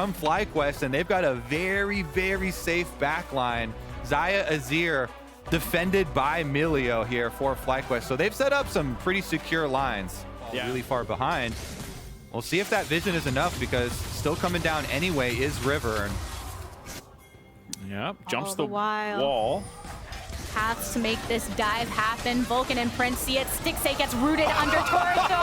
from FlyQuest, and they've got a very, very safe backline. Xayah Azir defended by Milio here for FlyQuest. So they've set up some pretty secure lines. Yeah. Really far behind. We'll see if that vision is enough, because still coming down anyway is River. Yep, jumps the wall. Paths to make this dive happen. Vulcan and Prince see it. Stixxay gets rooted under Torso.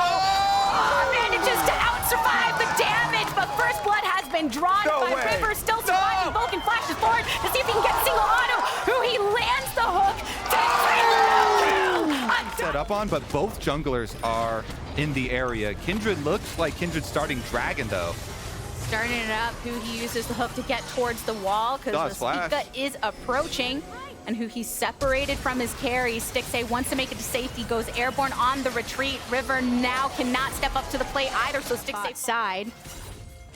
Manages to out-survive the damage, but first blood has been drawn by River. Still surviving. Vulcan flashes forward to see if he can get a single auto. Who he lands the hook to set up on, but both junglers are in the area. Kindred looks like Kindred's starting Dragon, though. Starting it up, who he uses the hook to get towards the wall, because the Spica is approaching. And who he's separated from his carry. Stixxay wants to make it to safety, goes airborne on the retreat. River now cannot step up to the plate either, so Stixxay side,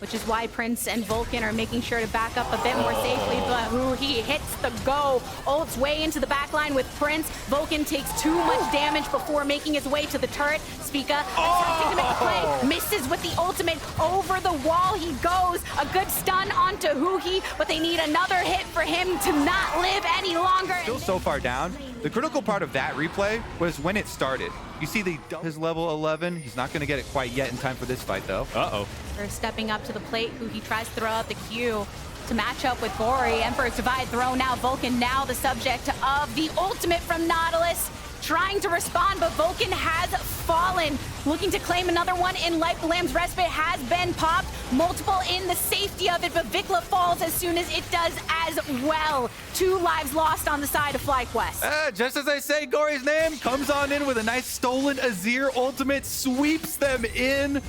which is why Prince and Vulcan are making sure to back up a bit more safely. But who he hits the go, ults way into the backline with Prince. Vulcan takes too much damage before making his way to the turret. Spica attempting to make the play, misses with the ultimate. Over the wall he goes. A good stun onto Huhi, but they need another hit for him to not live any longer. Still so far down. The critical part of that replay was when it started. You see his level 11. He's not going to get it quite yet in time for this fight, though. Uh-oh. They're stepping up to the plate. Who he tries to throw out the Q to match up with Gory. Emperor's Divide throw now. Vulcan now the subject of the ultimate from Nautilus. Trying to respond, but Vulcan has fallen. Looking to claim another one in life. Lamb's Respite has been popped. Multiple in the safety of it, but Vikla falls as soon as it does as well. 2 lives lost on the side of FlyQuest. Just as I say Gory's name, comes on in with a nice stolen Azir ultimate, sweeps them in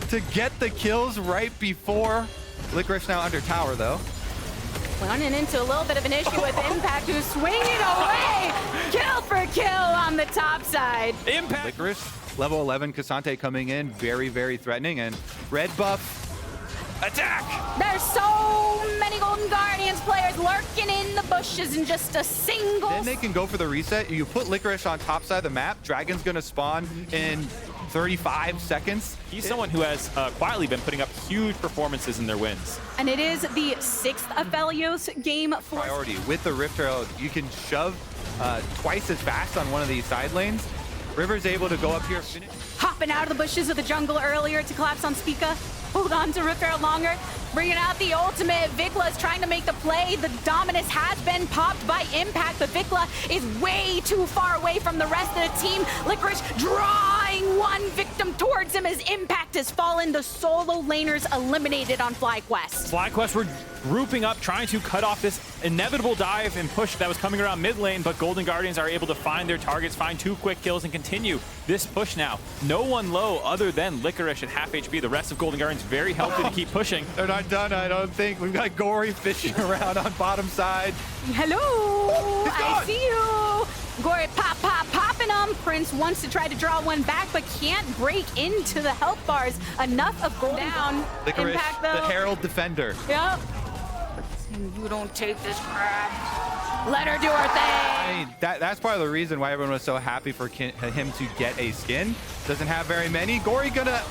to get the kills right before. Licorice now under tower, though. Running into a little bit of an issue with Impact, who's swinging away. Kill for kill on the top side. Impact. Licorice, level 11, Cassante coming in, very, very threatening. And red buff, attack! There's so many Golden Guardians players lurking in the bushes in just a single... Then they can go for the reset. You put Licorice on top side of the map, Dragon's gonna spawn in 35 seconds. He's someone who has quietly been putting up huge performances in their wins. And it is the 6th Aphelios game for... Priority. With the Rift Herald, you can shove twice as fast on one of these side lanes. River's able to go up here. Hopping out of the bushes of the jungle earlier to collapse on Spica. Hold on to Rift Herald longer. Bringing out the ultimate. Vikla is trying to make the play. The Dominus has been popped by Impact, but Vikla is way too far away from the rest of the team. Licorice drawing one victim towards him as Impact has fallen. The solo laners eliminated on FlyQuest. FlyQuest were grouping up, trying to cut off this inevitable dive and push that was coming around mid lane, but Golden Guardians are able to find their targets, find 2 quick kills, and continue this push now. No one low other than Licorice at half HP. The rest of Golden Guardians very healthy to keep pushing. They're not done, I don't think. We've got Gory fishing around on bottom side. Hello, I see you. Gory popping them. Prince wants to try to draw one back, but can't break into the health bars. Enough of Golden down. Licorice, Impact, though. the Herald defender. Yep. You don't take this crap. Let her do her thing. I mean, that's part of the reason why everyone was so happy for him to get a skin. Doesn't have very many. Gory gonna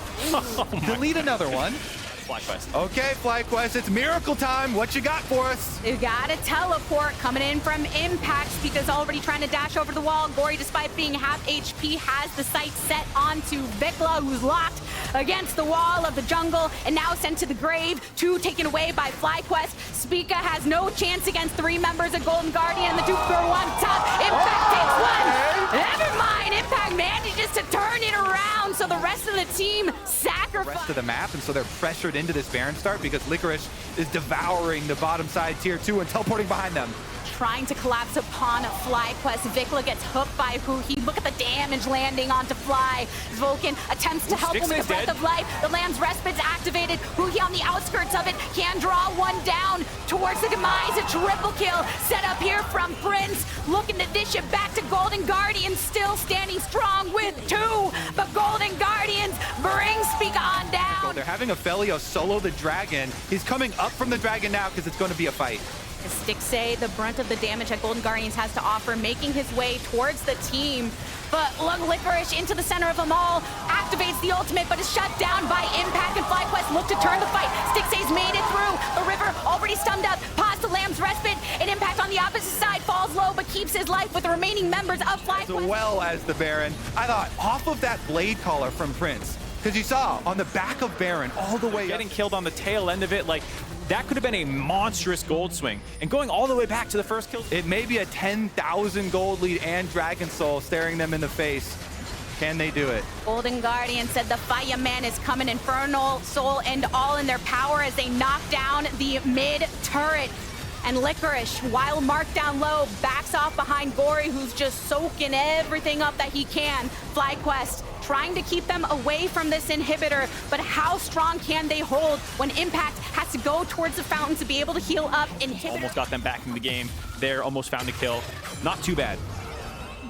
delete another one. FlyQuest. Okay, FlyQuest, it's miracle time. What you got for us? You got a teleport coming in from Impact. Spica's already trying to dash over the wall. Gory, despite being half HP, has the sight set onto Vikla, who's locked against the wall of the jungle and now sent to the grave. 2 taken away by FlyQuest. Spica has no chance against 3 members of Golden Guardian. The Duke throw on top. Impact takes one. Never mind. Impact manages to turn it around, so the rest of the team sacrifice. The rest of the map, and so they're pressured into this Baron start because Licorice is devouring the bottom side tier 2 and teleporting behind them. Trying to collapse upon FlyQuest. Vikla gets hooked by Huhi. Look at the damage landing onto Fly. Vulcan attempts to help him with the Breath of Life. The Lamb's Respite's activated. Huhi on the outskirts of it can draw one down towards the demise. A triple kill set up here from Prince. Looking to dish it back to Golden Guardians. Still standing strong with 2. But Golden Guardians bring Spica on down. They're having Aphelios solo the dragon. He's coming up from the dragon now because it's going to be a fight. Stixxay, the brunt of the damage that Golden Guardians has to offer, making his way towards the team. But look, Licorice into the center of them all, activates the ultimate, but is shut down by Impact, and FlyQuest look to turn the fight. Stixxay's made it through. stunned up, pause the Lamb's respite, an impact on the opposite side, falls low, but keeps his life with the remaining members of FlyQuest. As well as the Baron. I thought off of that blade collar from Prince, because you saw on the back of Baron all the way getting killed on the tail end of it, like that could have been a monstrous gold swing. And going all the way back to the first kill. It may be a 10,000 gold lead and Dragon Soul staring them in the face. Can they do it? Golden Guardian said the Fireman is coming, Infernal Soul and all in their power as they knock down the mid turret. And Licorice, while marked down low, backs off behind Gory, who's just soaking everything up that he can. FlyQuest trying to keep them away from this inhibitor, but how strong can they hold when Impact has to go towards the fountain to be able to heal up inhibitor? Almost got them back in the game. There, almost found a kill. Not too bad.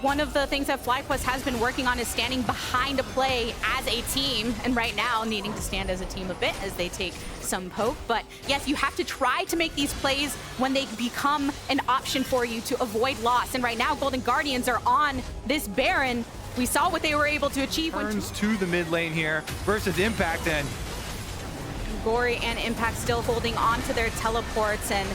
One of the things that FlyQuest has been working on is standing behind a play as a team, and right now needing to stand as a team a bit as they take some poke. But yes, you have to try to make these plays when they become an option for you to avoid loss. And right now, Golden Guardians are on this Baron. We saw what they were able to achieve. Turns to the mid lane here versus Impact, and Gory and Impact still holding on to their teleports, and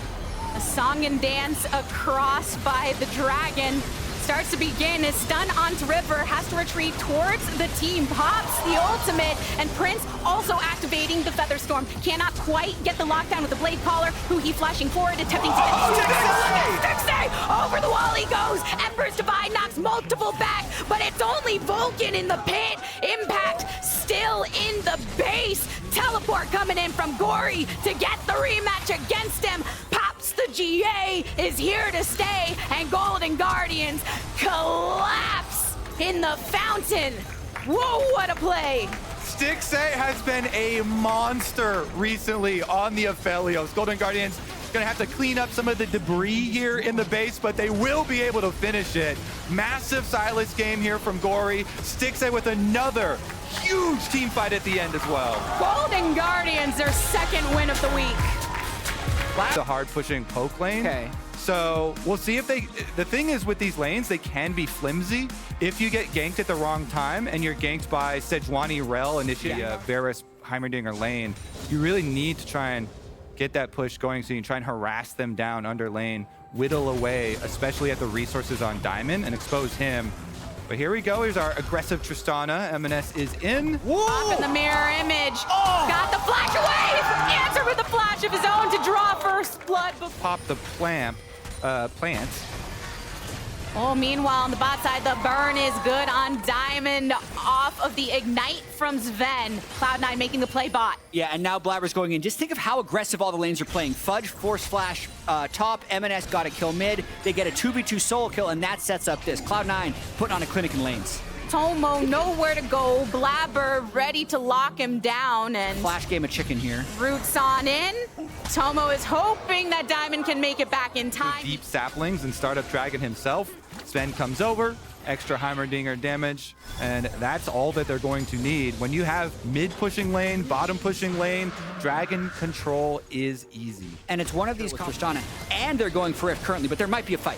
a song and dance across by the Dragon starts to begin. His stun onto River, has to retreat towards the team, pops the ultimate, and Prince also activating the Featherstorm. Cannot quite get the lockdown with the Blade Caller, who he flashing forward, attempting to get Stixay! Over the wall he goes! Ember's Divide knocks multiple back, but it's only Vulcan in the pit. Impact still in the base. Teleport coming in from Gory to get the rematch against him. Pops the GA is here to stay, and Golden Guardians collapse in the fountain. Whoa, what a play! Stixay has been a monster recently on the Aphelios. Golden Guardians gonna have to clean up some of the debris here in the base, but they will be able to finish it. Massive Silas game here from Gory. Stixay with another huge team fight at the end as well. Golden Guardians, their second win of the week. The hard pushing poke lane. Okay. So we'll see if they, the thing is with these lanes, they can be flimsy. If you get ganked at the wrong time and you're ganked by Sejuani Rel initially a Varus Heimerdinger lane, you really need to try and get that push going so you can try and harass them down under lane, whittle away, especially at the resources on Diamond, and expose him. But here we go. Here's our aggressive Tristana. M&S is in. Whoa! Up in the mirror image. Oh! Got the flash away! Answer with a flash of his own to draw first blood. Pop the plant. Oh, meanwhile, on the bot side, the burn is good on Diamond off of the Ignite from Sven. Cloud9 making the play bot. Yeah, and now Blabber's going in. Just think of how aggressive all the lanes are playing. Fudge, Force Flash, top, M&S got a kill mid. They get a 2v2 solo kill, and that sets up this. Cloud9 putting on a clinic in lanes. Tomo nowhere to go. Blabber ready to lock him down, and Flash game of chicken here. Roots on in. Tomo is hoping that Diamond can make it back in time. Deep saplings and Startup Dragon himself. Sven comes over, extra Heimerdinger damage, and that's all that they're going to need. When you have mid pushing lane, bottom pushing lane, Dragon control is easy. And it's one of these with Tristana, and they're going for it currently, but there might be a fight.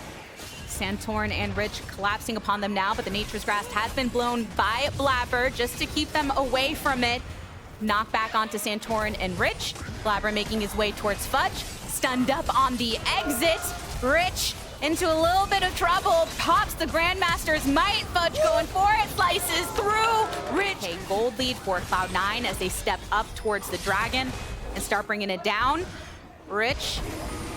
Santorin and Rich collapsing upon them now, but the Nature's Grasp has been blown by Blabber just to keep them away from it. Knock back onto Santorin and Rich. Blabber making his way towards Fudge. Stunned up on the exit. Rich into a little bit of trouble. Pops the Grandmaster's might. Fudge going for it. Slices through. Rich. Okay, gold lead for Cloud9 as they step up towards the Dragon and start bringing it down. Rich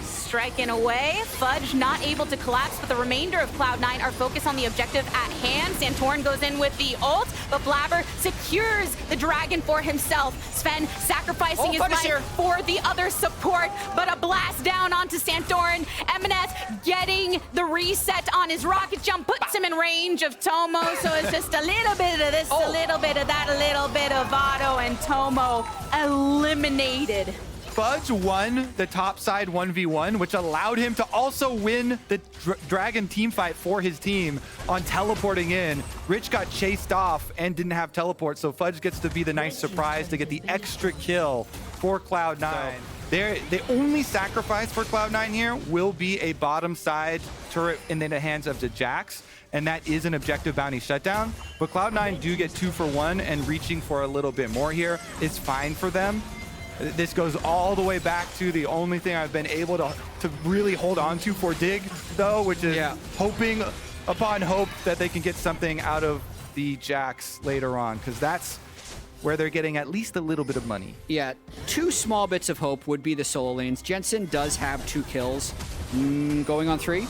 striking away. Fudge not able to collapse, but the remainder of Cloud9 are focused on the objective at hand. Santorin goes in with the ult, but Blabber secures the Dragon for himself. Sven sacrificing his life for the other support, but a blast down onto Santorin. M&S getting the reset on his rocket jump, puts him in range of Tomo, so it's just a little bit of this, a little bit of that, a little bit of Otto, and Tomo eliminated. Fudge won the top side 1v1, which allowed him to also win the Dragon team fight for his team on teleporting in. Rich got chased off and didn't have teleport, so Fudge gets to be the nice surprise to get the extra kill for Cloud9. So the only sacrifice for Cloud9 here will be a bottom side turret in the hands of the Jax, and that is an objective bounty shutdown. But Cloud9 do get 2 for 1, and reaching for a little bit more here is fine for them. This goes all the way back to the only thing I've been able to really hold on to for Dig, though, which is hoping upon hope that they can get something out of the Jax later on, because that's where they're getting at least a little bit of money. Yeah, 2 small bits of hope would be the solo lanes. Jensen does have 2 kills. Going on 3.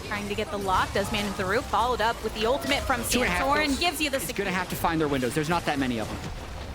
Trying to get the lock, does manage the root, followed up with the ultimate from Santorin, gives you the It's going to have to find their windows. There's not that many of them.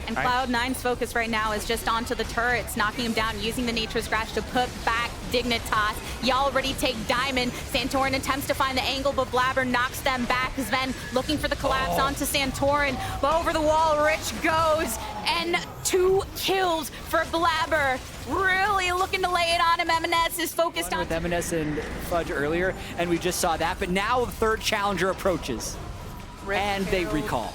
And Cloud9's focus right now is just onto the turrets, knocking him down, using the Nature's Crash to put back Dignitas. Y'all already take Diamond. Santorin attempts to find the angle, but Blabber knocks them back. Sven looking for the collapse onto Santorin, but over the wall, Rich goes, and 2 kills for Blabber. Really looking to lay it on him. M&S is focused on... With M&S and Fudge earlier, and we just saw that, but now the 3rd challenger approaches, and they recall.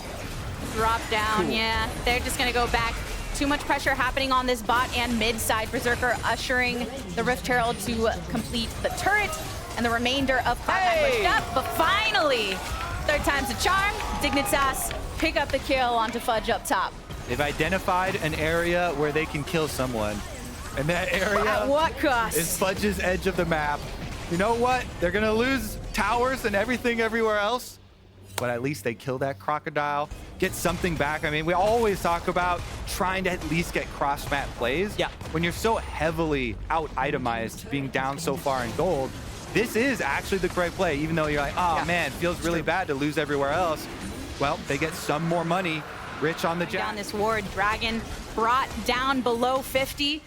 Drop down, yeah. They're just gonna go back. Too much pressure happening on this bot and mid side. Berserker ushering the Rift Herald to complete the turret, and the remainder of Cloud9 pushed up. But finally, 3rd time's a charm. Dignitas pick up the kill onto Fudge up top. They've identified an area where they can kill someone, and that area at what cost? Is Fudge's edge of the map. You know what? They're gonna lose towers and everything everywhere else, but at least they kill that crocodile, get something back. I mean, we always talk about trying to at least get cross-map plays. Yeah. When you're so heavily out-itemized, being down so far in gold, this is actually the correct play, even though you're like, oh man, it feels really bad to lose everywhere else. Well, they get some more money. Rich on the Jack. Down this ward, Dragon brought down below 50.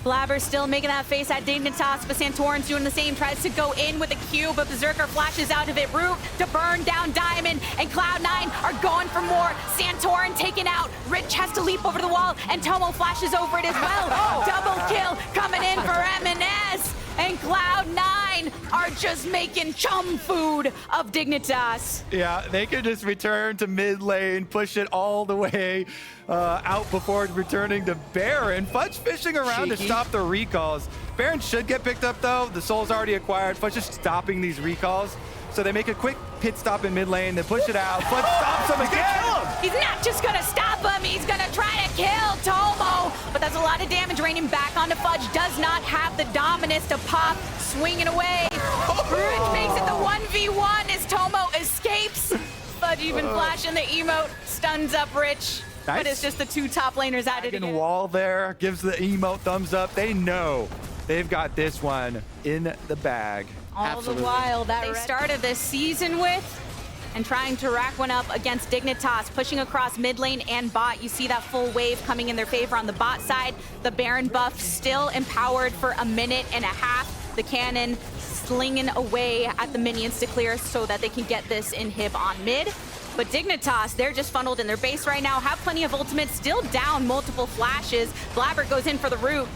Blabber still making that face at Dignitas, but Santorin's doing the same, tries to go in with a Q, but Berserker flashes out of it. Root to burn down Diamond, and Cloud9 are going for more. Santorin taken out. Rich has to leap over the wall, and Tomo flashes over it as well. Double kill coming in for M&S, and Cloud9 are just making chum food of Dignitas. Yeah, they could just return to mid lane, push it all the way out before returning to Baron. Fudge fishing around to stop the recalls. Baron should get picked up though. The soul's already acquired. Fudge just stopping these recalls. So they make a quick pit stop in mid lane, then push it out. Fudge stops him again. He's not just gonna stop him, he's gonna try to kill Tomo. But that's a lot of damage raining back onto Fudge. Does not have the dominance to pop, swinging away. Rich makes it the 1v1 as Tomo escapes. Fudge even flashing the emote, stuns up Rich. Nice. But it's just the 2 top laners at it again. Wall there, gives the emote thumbs up. They know they've got this one in the bag. All the while that they started this season with, and trying to rack one up against Dignitas, pushing across mid lane and bot. You see that full wave coming in their favor on the bot side. The Baron buff still empowered for a minute and a half. The cannon slinging away at the minions to clear so that they can get this inhib on mid. But Dignitas, they're just funneled in their base right now, have plenty of ultimates, still down multiple flashes. Blabber goes in for the root,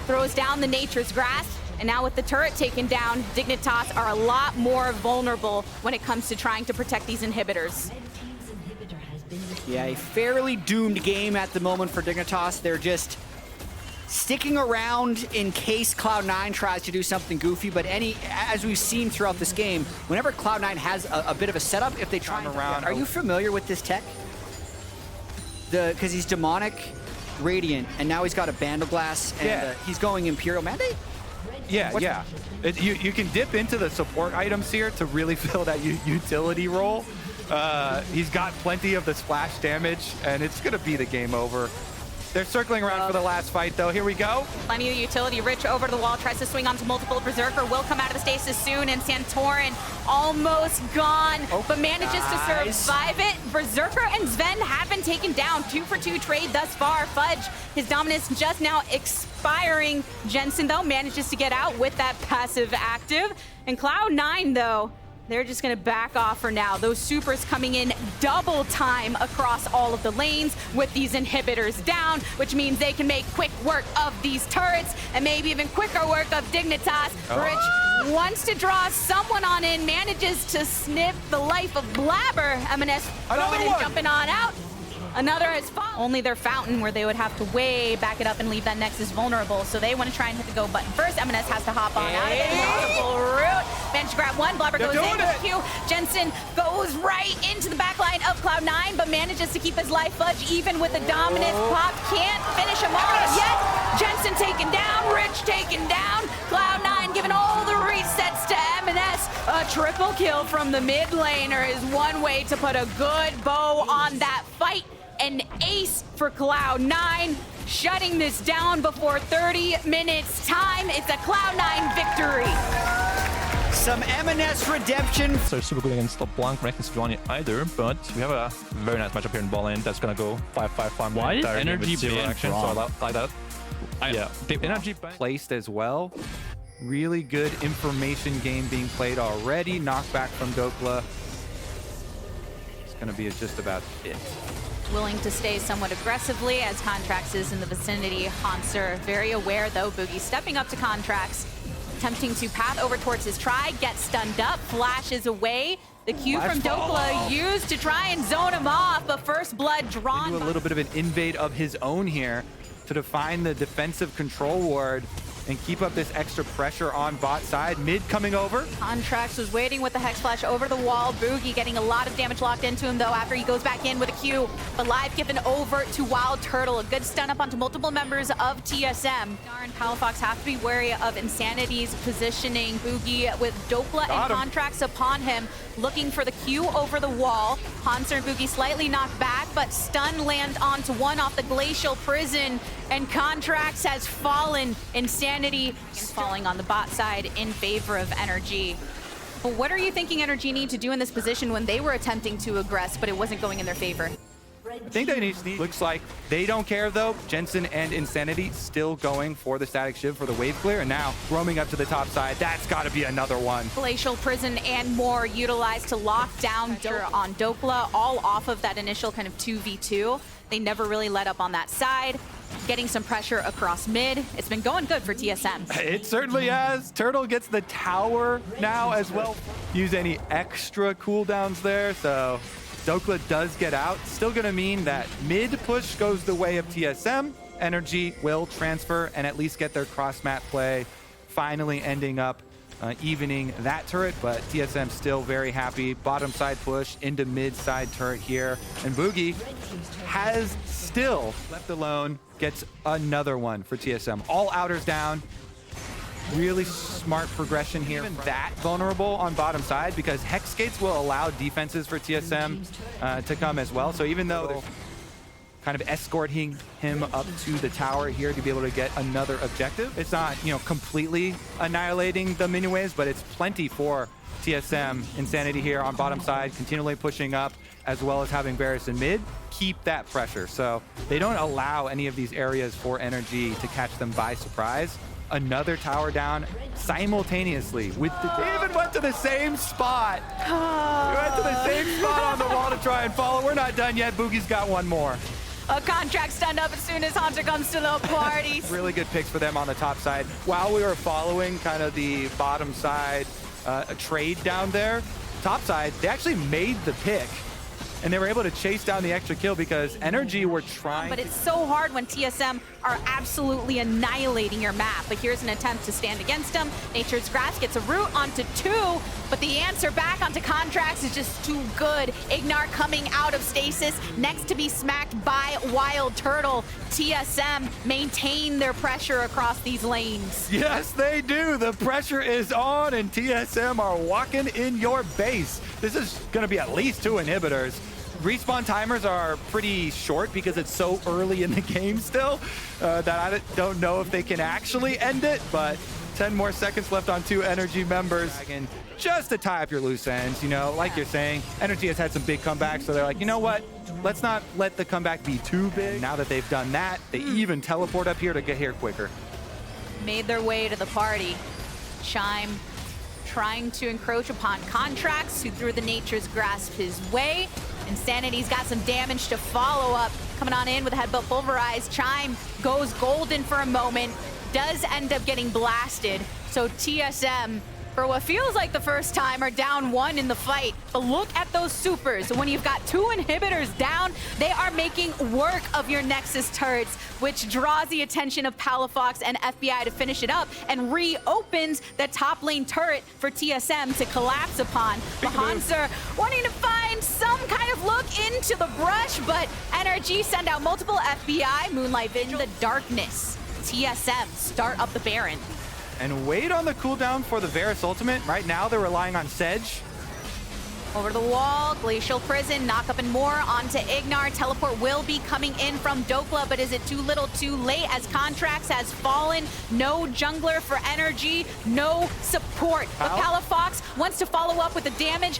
throws down the Nature's Grasp. And now with the turret taken down, Dignitas are a lot more vulnerable when it comes to trying to protect these inhibitors. Yeah, a fairly doomed game at the moment for Dignitas. They're just sticking around in case Cloud9 tries to do something goofy, but as we've seen throughout this game, whenever Cloud9 has a bit of a setup, if they try around. Are you familiar with this tech? Because he's Demonic, Radiant, and now he's got a Bandle Glass, and he's going Imperial Mandate? Yeah. You can dip into the support items here to really fill that utility role. He's got plenty of the splash damage, and it's going to be the game over. They're circling around for the last fight, though. Here we go. Plenty of utility. Rich over the wall, tries to swing onto multiple. Berserker will come out of the stasis soon, and Santorin almost gone, but manages to survive it. Berserker and Sven have been taken down. 2-for-2 trade thus far. Fudge, his dominance just now expiring. Jensen, though, manages to get out with that passive active. And Cloud9, though, they're just going to back off for now. Those supers coming in double time across all of the lanes with these inhibitors down, which means they can make quick work of these turrets and maybe even quicker work of Dignitas. Rich wants to draw someone on in, manages to snip the life of Blabber. M&S going and jumping on out. Another has fallen. Only their fountain, where they would have to way back it up and leave that Nexus vulnerable. So they want to try and hit the go button first. M&S has to hop on out of it. Multiple root. Managed to grab one. Blubber goes in with Q. Jensen goes right into the backline of Cloud9, but manages to keep his life fudge even with the dominance. Pop can't finish him off yet. Jensen taken down. Rich taken down. Cloud9 giving all the resets to M&S. A triple kill from the mid laner is one way to put a good bow on that fight. An ace for Cloud9, shutting this down before 30 minutes time. It's a Cloud9 victory. Some M&S redemption. So super good against LeBlanc, Reckons Johnny either, but we have a very nice matchup here in ball lane that's gonna go 5-5 farm. Why is entire game energy with zero banned action, so I like that. Yeah, the energy placed as well. Really good information game being played already. Knockback from Dokla. It's gonna be just about it. Willing to stay somewhat aggressively as Contracts is in the vicinity. Hanser very aware though. Boogie stepping up to Contracts, attempting to path over towards his try, gets stunned up, flashes away. The Q from Dokla used to try and zone him off, but first blood drawn. Do a little bit of an invade of his own here to define the defensive control ward and keep up this extra pressure on bot side. Mid coming over. Contracts was waiting with the Hex Flash over the wall. Boogie getting a lot of damage locked into him, though, after he goes back in with a Q. But live given over to Wild Turtle. A good stun up onto multiple members of TSM. Darn, Palafox have to be wary of Insanity's positioning. Boogie with Dokla and Contracts upon him, looking for the Q over the wall. Hanser and Boogie slightly knocked back, but stun lands onto one off the Glacial Prison, and Contracts has fallen. Insanity falling on the bot side in favor of Energy. But what are you thinking Energy need to do in this position when they were attempting to aggress, but it wasn't going in their favor? I think they need, looks like they don't care though. Jensen and Insanity still going for the static shiv for the wave clear, and now roaming up to the top side. That's got to be another one. Glacial Prison and more utilized to lock down on Dokla, all off of that initial kind of 2v2. They never really let up on that side. Getting some pressure across mid. It's been going good for TSM. It certainly has. Turtle gets the tower now as well. Use any extra cooldowns there, so Dokla does get out. Still gonna mean that mid push goes the way of TSM. Energy will transfer and at least get their cross-map play, finally ending up evening that turret, but TSM still very happy. Bottom side push into mid side turret here, and Boogie has still left alone, gets another one for TSM. All outers down. Really smart progression here. Even that vulnerable on bottom side, because Hex Gates will allow defenses for TSM to come as well. So even though they're kind of escorting him up to the tower here to be able to get another objective, it's not, you know, completely annihilating the minion waves, but it's plenty for TSM. Insanity here on bottom side, continually pushing up, as well as having Varus in mid. Keep that pressure. So they don't allow any of these areas for Energy to catch them by surprise. Another tower down simultaneously with the, even went to the same spot. Went to the same spot on the wall to try and follow. We're not done yet. Boogie's got one more. A Contract stunned up as soon as Hunter comes to the party. Really good picks for them on the top side. While we were following kind of the bottom side trade down there, top side, they actually made the pick. And they were able to chase down the extra kill because Energy were trying. But it's so hard when TSM are absolutely annihilating your map. But here's an attempt to stand against them. Nature's Grasp gets a root onto 2, but the answer back onto Contracts is just too good. Ignar coming out of stasis, next to be smacked by Wild Turtle. TSM maintain their pressure across these lanes. Yes, they do. The pressure is on, and TSM are walking in your base. This is going to be at least 2 inhibitors. Respawn timers are pretty short because it's so early in the game still that I don't know if they can actually end it, but 10 more seconds left on 2 Energy members. And just to tie up your loose ends, you know, like you're saying, Energy has had some big comebacks, so they're like, you know what? Let's not let the comeback be too big. Now that they've done that, they even teleport up here to get here quicker. Made their way to the party. Chime trying to encroach upon Contracts, who threw the Nature's Grasp his way. Insanity's got some damage to follow up. Coming on in with a headbutt pulverized. Chime goes golden for a moment, does end up getting blasted. So TSM for what feels like the first time, are down 1 in the fight. But look at those supers. When you've got 2 inhibitors down, they are making work of your Nexus turrets, which draws the attention of Palafox and FBI to finish it up and reopens the top lane turret for TSM to collapse upon. But Hanser wanting to find some kind of look into the brush, but NRG send out multiple FBI, Moonlight in the darkness. TSM start up the Baron. And wait on the cooldown for the Varus ultimate. Right now, they're relying on Sedge. Over the wall, Glacial Prison, knock up and more onto Ignar. Teleport will be coming in from Dokla, but is it too little too late as Contracts has fallen? No jungler for energy, no support. But Palafox wants to follow up with the damage,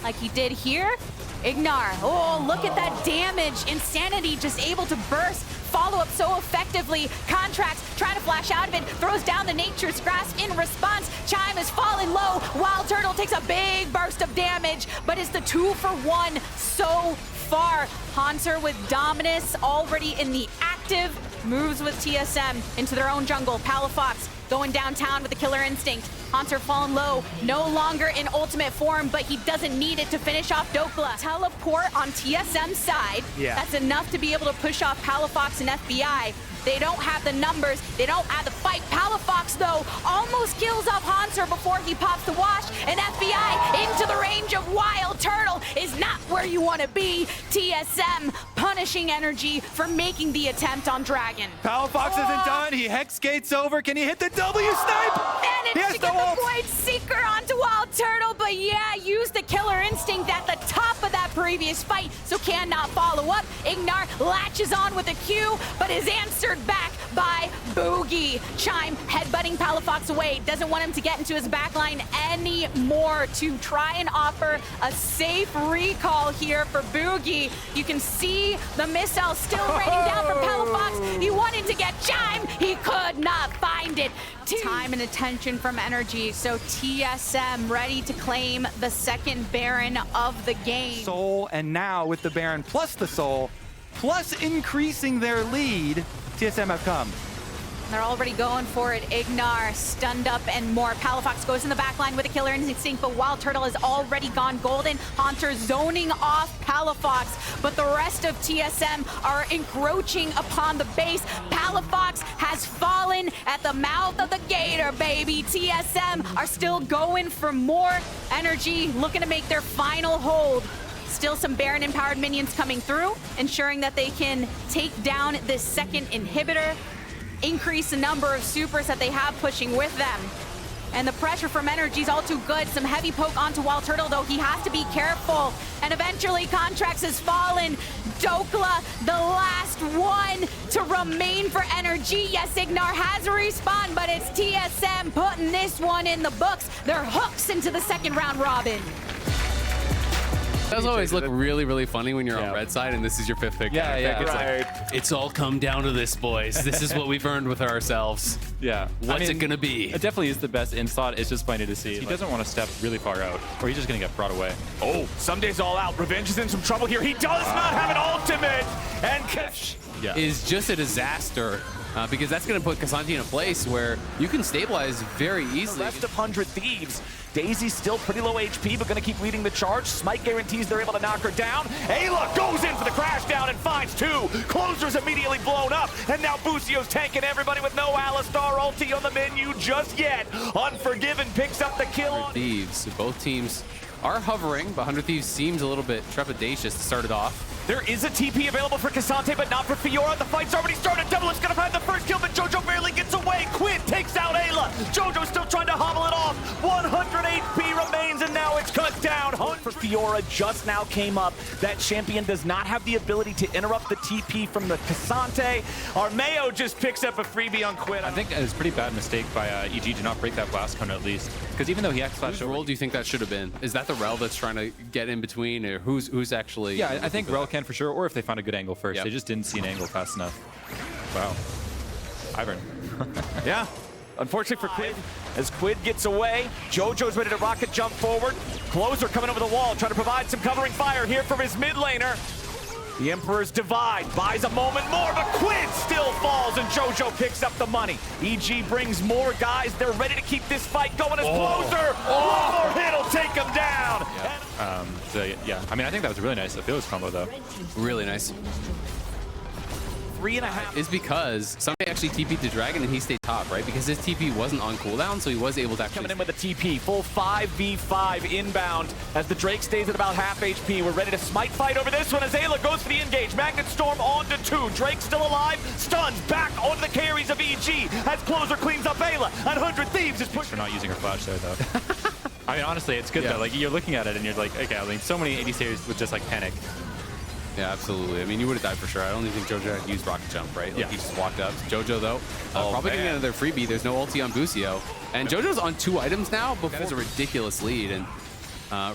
like he did here. Ignar, oh, look at that damage. Insanity just able to burst. Follow up so effectively. Contracts trying to flash out of it, throws down the Nature's Grasp in response. Chime has fallen low. Wild Turtle takes a big burst of damage, but it's the 2-for-1 so far. Hanser with Dominus already in the active, moves with TSM into their own jungle. Palafox going downtown with the Killer Instinct. Hanser fallen low, no longer in ultimate form, but he doesn't need it to finish off Dokla. Teleport on TSM's side. Yeah. That's enough to be able to push off Palafox and FBI. They don't have the numbers. They don't have the fight. Palafox, though, almost kills off Hanser before he pops the wash. And FBI into the range of Wild Turtle is not where you want to be. TSM punishing energy for making the attempt on Dragon. Palafox isn't done. He hex gates over. Can he hit the W snipe? Managed to get the Void Seeker onto Wild Turtle, but yeah, used the Killer Instinct at the top of that previous fight, so cannot follow up. Ignar latches on with a Q, but is answered back by Boogie. Chime headbutting Palafox away. Doesn't want him to get into his backline anymore to try and offer a safe recall here for Boogie. You can see the missile still raining down from Palafox. He wanted to get Chime. He could not find it. Time and attention from energy, so TSM ready to claim the second Baron of the game. Soul, and now with the Baron plus the Soul, plus increasing their lead, TSM have come. They're already going for it. Ignar stunned up and more. Palafox goes in the backline with a Killer Instinct, but Wild Turtle has already gone golden. Hunter zoning off Palafox, but the rest of TSM are encroaching upon the base. Palafox has fallen at the mouth of the gator, baby. TSM are still going for more energy, looking to make their final hold. Still some Baron-empowered minions coming through, ensuring that they can take down this second inhibitor, increase the number of supers that they have pushing with them. And the pressure from energy is all too good. Some heavy poke onto Wild Turtle, though he has to be careful. And eventually Contracts has fallen. Dokla, the last one to remain for energy. Yes, Ignar has a respawn, but it's TSM putting this one in the books. They're hooks into the second round robin. It does always look really, really funny when you're on red side and this is your fifth pick. Yeah, It's like, it's all come down to this, boys. This is what we've earned with ourselves. Yeah. What's it gonna be? It definitely is the best in slot. It's just funny to see. He doesn't want to step really far out, or he's just gonna get brought away. Oh, Sunday's all out. Revenge is in some trouble here. He does not have an ultimate, and is just a disaster. Because that's going to put Kazanti in a place where you can stabilize very easily. The rest of 100 Thieves. Daisy's still pretty low HP, but going to keep leading the charge. Smite guarantees they're able to knock her down. Ayla goes in for the crash down and finds 2. Closer's immediately blown up, and now Bucio's tanking everybody with no Alistar ulti on the menu just yet. Unforgiven picks up the kill. Thieves, both teams are hovering, but 100 Thieves seems a little bit trepidatious to start it off. There is a TP available for Kazante, but not for Fiora. The fight's already started. Double is going to find the first kill, but Jojo barely gets away. Quinn takes out Ayla. Jojo's still trying to hobble it off. 100 HP remains, and now it's cut down. For Fiora just now came up. That champion does not have the ability to interrupt the TP from the Kazante. Armeo just picks up a freebie on Quinn. I think it's a pretty bad mistake by EG to not break that blast cone at least. Because even though he X-flashed over... Whose role do you think that should have been? Is that the Rel that's trying to get in between, or who's actually... Yeah, I think Rel can for sure, or if they find a good angle first. They just didn't see an angle fast enough. Wow. Ivern. Yeah. Unfortunately for Quid, as Quid gets away, Jojo's ready to rocket jump forward. Closer coming over the wall, trying to provide some covering fire here from his mid laner. The Emperor's Divide buys a moment more, but Quinn still falls, and JoJo picks up the money. EG brings more guys. They're ready to keep this fight going as closer. One more hit will take him down. Yeah, I mean, I think that was a really nice Phil's combo, though. Really nice. 3.5 is because Sunday actually TP'd the Dragon and he stayed top, right? Because his TP wasn't on cooldown, so he was able to actually... Coming in with a TP, full 5v5 inbound as the Drake stays at about half HP. We're ready to smite fight over this one as Ayla goes for the engage. Magnet Storm on to 2. Drake still alive, stuns back onto the carries of EG as Closer cleans up Ayla. And 100 Thieves is pushing. For not using her flash there, though. I mean, honestly, it's good, though. Like, you're looking at it and you're like, okay, I mean, so many AD series with just, like, panic. Yeah, absolutely. I mean, you would have died for sure. I don't even think JoJo had used Rocket Jump, right? Like, he just walked up. JoJo, though, probably going to get another freebie. There's no ulti on Busio. And JoJo's on 2 items now. That is a ridiculous lead. And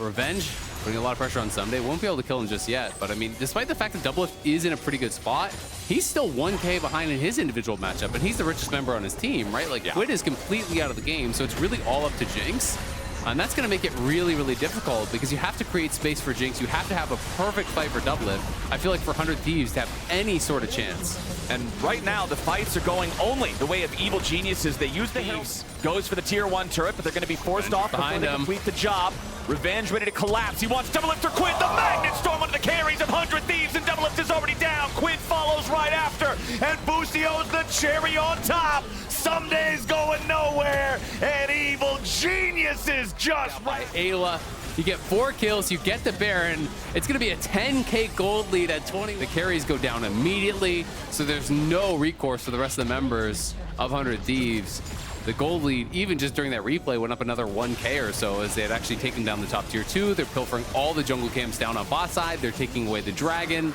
Revenge, putting a lot of pressure on Someday. Won't be able to kill him just yet. But, I mean, despite the fact that Doublelift is in a pretty good spot, he's still 1K behind in his individual matchup. And he's the richest member on his team, right? Like, Quid is completely out of the game. So it's really all up to Jinx. And that's going to make it really, really difficult because you have to create space for Jinx. You have to have a perfect fight for Doublelift. I feel like for 100 Thieves to have any sort of chance. And right now, the fights are going only the way of evil geniuses. They use the Thieves, goes for the tier 1 turret, but they're going to be forced off before they complete the job. Revenge ready to collapse. He wants Doublelift or Quid. The Magnet Storm under the carries of 100 Thieves, and Doublelift is already down. Quid follows right after, and Busio's the cherry on top. Someday's going nowhere, and evil geniuses just right. Ayla, you get 4 kills, you get the Baron. It's going to be a 10K gold lead at 20. The carries go down immediately, so there's no recourse for the rest of the members of 100 Thieves. The gold lead, even just during that replay, went up another 1K or so as they had actually taken down the top tier 2. They're pilfering all the jungle camps down on bot side. They're taking away the Dragon.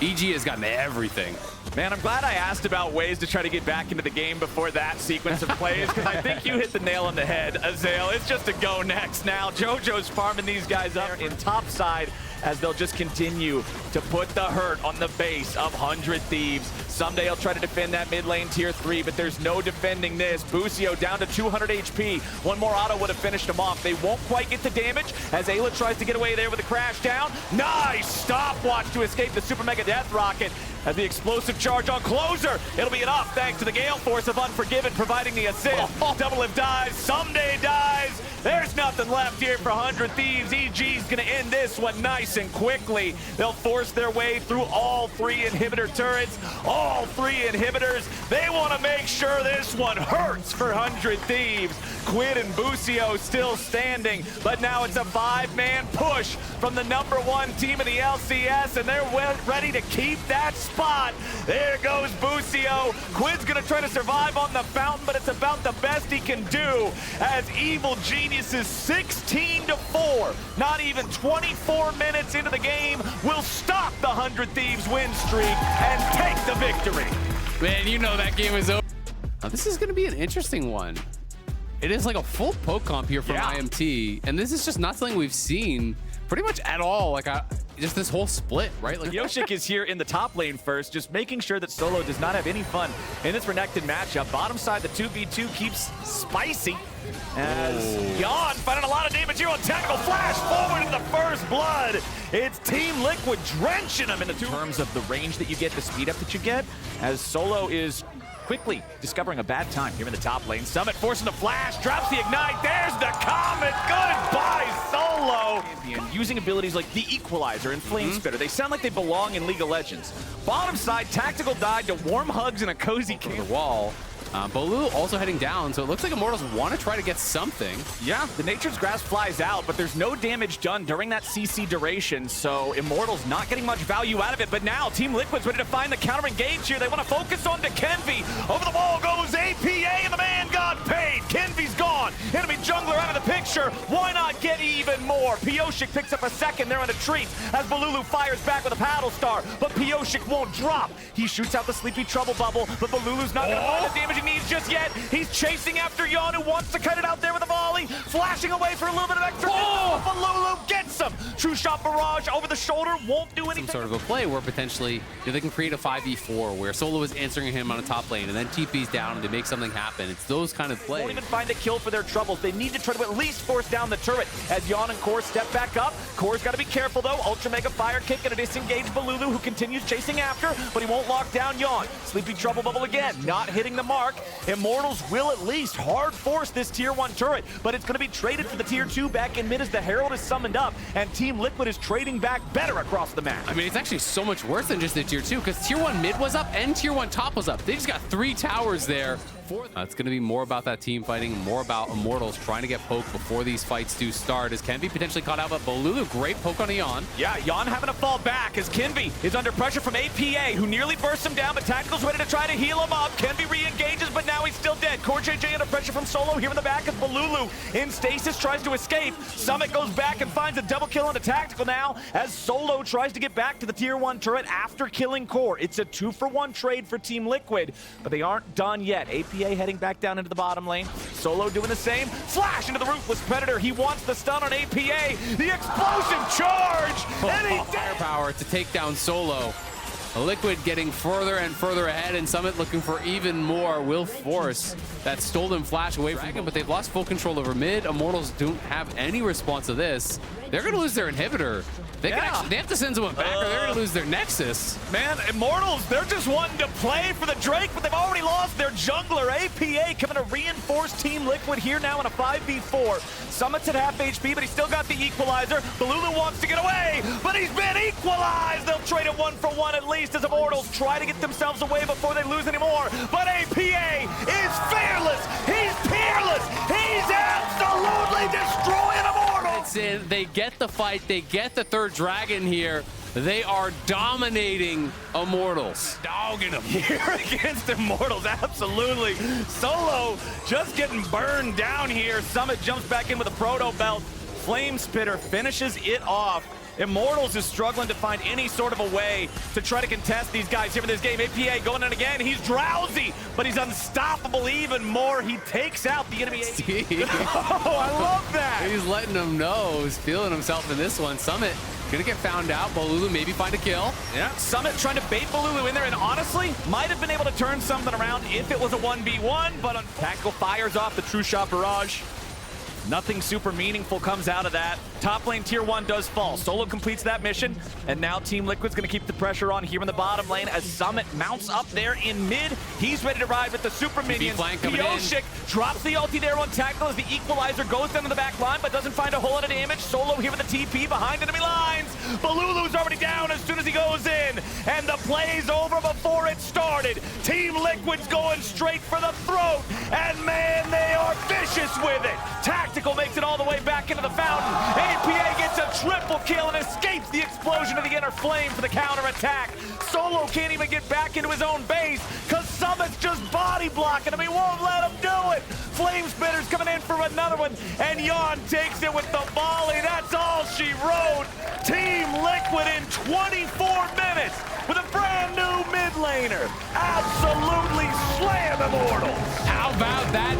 EG has gotten everything. Man, I'm glad I asked about ways to try to get back into the game before that sequence of plays, because I think you hit the nail on the head, Azael. It's just a go next now. JoJo's farming these guys up in top side as they'll just continue to put the hurt on the base of 100 Thieves. Someday he'll try to defend that mid lane tier 3, but there's no defending this. Busio down to 200 HP. One more auto would have finished him off. They won't quite get the damage as Ayla tries to get away there with a crash down. Nice stopwatch to escape the Super Mega Death Rocket as the explosive charge on Closer. It'll be enough thanks to the Gale Force of Unforgiven providing the assist. Doublelift dies. Someday dies. There's nothing left here for 100 Thieves. EG's going to end this one nice and quickly. They'll force their way through all 3 inhibitor turrets. All 3 inhibitors. They want to make sure this one hurts for 100 Thieves. Quid and Busio still standing, but now it's a 5-man push from the #1 team in the LCS, and they're ready to keep that spot. There goes Busio. Quid's going to try to survive on the fountain, but it's about the best he can do as Evil Geniuses 16-4, not even 24 minutes into the game, will stop the 100 Thieves win streak and take the victory. Man, you know that game is over. Now, this is going to be an interesting one. It is like a full poke comp here from IMT, and this is just not something we've seen pretty much at all. Like, just this whole split, right? Like, Yoshik is here in the top lane first, just making sure that Solo does not have any fun in this Renekton matchup. Bottom side, the 2v2 keeps spicy as Yon finding a lot of damage here on Technical Flash forward in the first blood. It's Team Liquid drenching them in terms of the range that you get, the speed up that you get, as Solo is quickly discovering a bad time here in the top lane. Summit forcing the flash, drops the ignite, there's the Comet, goodbye Solo! And using abilities like the Equalizer and Flame Spitter, they sound like they belong in League of Legends. Bottom side, Tactical died to warm hugs and a cozy kick. The wall. Bolu also heading down, so it looks like Immortals want to try to get something. Yeah, the Nature's Grasp flies out, but there's no damage done during that CC duration, so Immortals not getting much value out of it. But now Team Liquid's ready to find the counter engage here. They want to focus on Kenvi. Over the wall goes APA, and the man got paid. Kenvi's gone. Enemy jungler out of the picture. Why not get even more? Pioshik picks up a second there on a treat as Balulu fires back with a paddle star, but Pioshik won't drop. He shoots out the Sleepy Trouble Bubble, but Balulu's not going to find the damage he needs just yet. He's chasing after Yon, who wants to cut it out there with a volley, flashing away for a little bit of extra. Balulu gets him. True shot barrage over the shoulder, won't do anything. Some sort of a play where potentially they can create a 5v4 where Solo is answering him on a top lane and then TP's down and they make something happen. It's those kind of plays. Won't even find a kill for their troubles. They need to try to at least force down the turret as Yon and Core step back up. Core's got to be careful though. Ultra Mega Fire Kick and a disengaged Balulu who continues chasing after, but he won't lock down Yon. Sleepy Trouble Bubble again, not hitting the mark. Immortals will at least hard force this tier 1 turret, but it's going to be traded for the tier 2 back in mid as the Herald is summoned up and Team Liquid is trading back better across the map. I mean, it's actually so much worse than just the tier 2 because tier 1 mid was up and tier 1 top was up. They just got 3 towers there. It's going to be more about that team fighting, more about Immortals trying to get poked before these fights do start. As Kenvi potentially caught out, but Balulu, great poke on Yon. Yeah, Yon having to fall back as Kenvi is under pressure from APA, who nearly bursts him down, but Tactical's ready to try to heal him up. Kenvi re-engages, but now he's still dead. Core JJ under pressure from Solo here in the back as Balulu in stasis tries to escape. Summit goes back and finds a double kill on the Tactical now as Solo tries to get back to the tier 1 turret after killing Core. It's a 2-for-1 trade for Team Liquid, but they aren't done yet. APA heading back down into the bottom lane. Solo doing the same. Flash into the Ruthless Predator. He wants the stun on APA. The explosive charge! And he Firepower to take down Solo. Liquid getting further and further ahead, and Summit looking for even more. Will force that stolen flash away from him, but they've lost full control over mid. Immortals don't have any response to this. They're going to lose their inhibitor. They have to send someone back or they're going to lose their Nexus. Man, Immortals, they're just wanting to play for the Drake, but they've already lost their jungler. APA coming to reinforce Team Liquid here now in a 5v4. Summit's at half HP, but he's still got the equalizer. Balulu wants to get away, but he's been equalized. They'll trade it 1-for-1 at least as Immortals try to get themselves away before they lose anymore. But APA is fearless. He's peerless. He's absolutely destroying Immortals. They get the fight. They get the third dragon here. They are dominating Immortals. Dogging them here against Immortals, absolutely. Solo just getting burned down here. Summit jumps back in with a Proto Belt. Flame Spitter finishes it off. Immortals is struggling to find any sort of a way to try to contest these guys here for this game. APA going in again. He's drowsy, but he's unstoppable even more. He takes out the enemy. Oh, I love that. He's letting them know. He's feeling himself in this one. Summit gonna get found out. Balulu maybe find a kill. Yeah, Summit trying to bait Balulu in there, and honestly, might have been able to turn something around if it was a 1v1, but Tactical fires off the True Shot Barrage. Nothing super meaningful comes out of that. Top lane tier 1 does fall. Solo completes that mission, and now Team Liquid's gonna keep the pressure on here in the bottom lane as Summit mounts up there in mid. He's ready to ride with the super minions. Yoshik drops the ulti there on Tactical as the equalizer goes down to the back line, but doesn't find a whole lot of damage. Solo here with the TP behind enemy lines. Balulu's already down as soon as he goes in, and the play's over before it started. Team Liquid's going straight for the throat, and man, they are vicious with it. Tactical makes it all the way back into the fountain. APA gets a triple kill and escapes the explosion of the inner flame for the counter-attack. Solo can't even get back into his own base because Summit's just body blocking him. He won't let him do it. Flame Spitter's coming in for another one, and Yon takes it with the volley. That's all she wrote. Team Liquid in 24 minutes with a brand new mid laner. Absolutely slam Immortals. How about that?